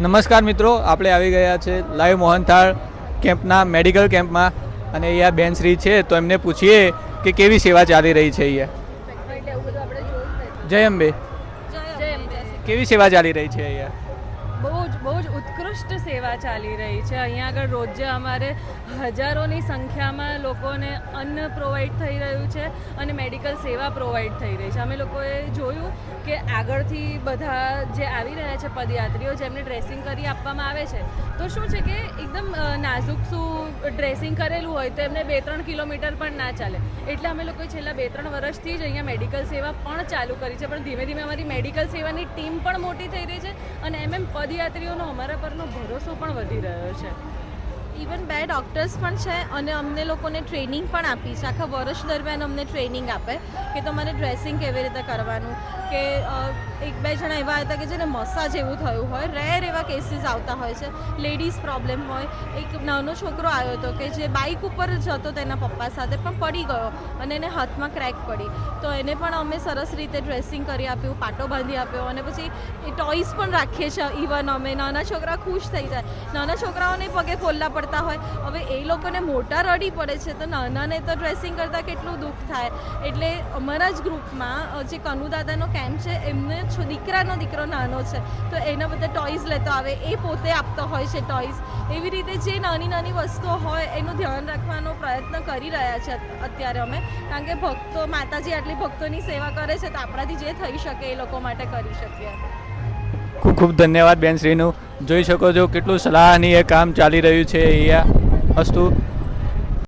નમસ્કાર મિત્રો, આપણે આવી ગયા છે લાઈવ મોહનથાળ કેમ્પના મેડિકલ કેમ્પમાં અને અહીંયા બેનશ્રી છે તો એમને પૂછીએ કે કેવી સેવા ચાલી રહી છે અહીંયા. જય અંબે. કેવી સેવા ચાલી રહી છે અહીંયા? બહુ જ ઉત્કૃષ્ટ સેવા ચાલી રહી છે. અહીંયા આગળ રોજે અમારે હજારોની સંખ્યામાં લોકોને અન્ન પ્રોવાઈડ થઈ રહ્યું છે અને મેડિકલ સેવા પ્રોવાઈડ થઈ રહી છે. અમે લોકોએ જોયું કે આગળથી બધા જે આવી રહ્યા છે પદયાત્રીઓ, જેમને ડ્રેસિંગ કરી આપવામાં આવે છે, તો શું છે કે એકદમ નાજુક ડ્રેસિંગ કરેલું હોય તો એમને 2-3 કિલોમીટર પણ ના ચાલે. એટલે અમે લોકોએ છેલ્લા 2-3 વર્ષથી જ અહીંયા મેડિકલ સેવા પણ ચાલુ કરી છે. પણ ધીમે ધીમે અમારી મેડિકલ સેવાની ટીમ પણ મોટી થઈ રહી છે અને પદયાત્રીઓનો અમારા પરનો ભરોસો પણ વધી રહ્યો છે. ઇવન 2 ડૉક્ટર્સ પણ છે અને અમને લોકોને ટ્રેનિંગ પણ આપી છે. આખા વર્ષ દરમિયાન અમને ટ્રેનિંગ આપે કે તમારે ડ્રેસિંગ કેવી રીતે કરવાનું, કે 1-2 જણા એવા હતા કે જેને મસાજ એવું થયું હોય. રેર એવા કેસીસ આવતા હોય છે. લેડીઝ પ્રોબ્લેમ હોય. એક નાનો છોકરો આવ્યો હતો કે જે બાઇક ઉપર જતો તેના પપ્પા સાથે પણ પડી ગયો અને એને હાથમાં ક્રેક પડી, તો એને પણ અમે સરસ રીતે ડ્રેસિંગ કરી આપ્યું, પાટો બાંધી આપ્યો અને પછી એ ટોયસ પણ રાખીએ છીએ. ઇવન અમે નાના છોકરા ખુશ થઈ જાય. નાના છોકરાઓને પગે ફોલ્લા પડતા હોય, હવે એ લોકોને મોટા રડી પડે છે તો નાનાને તો ડ્રેસિંગ કરતાં કેટલું દુઃખ થાય. એટલે અમારા જ ગ્રુપમાં જે કનુદાદાનો કેમ્પ છે, એમને દીકરાનો દીકરો નાનો છે તો એના બધા ટોયસ લેતો આવે, એ પોતે આપતો હોય છે ટોયસ. એવી રીતે જે નાની નાની વસ્તુઓ હોય એનું ધ્યાન રાખવાનો પ્રયત્ન કરી રહ્યા છે અત્યારે અમે, કારણ કે ભક્તો, માતાજી આટલી ભક્તોની સેવા કરે છે તો આપણાથી જે થઈ શકે એ લોકો માટે કરી શકીએ. ખૂબ ખૂબ ધન્યવાદ બેનશ્રીનું. જોઈ શકો છો કેટલું સલાહનીય કામ ચાલી રહ્યું છે અહીંયા. અસ્તુ.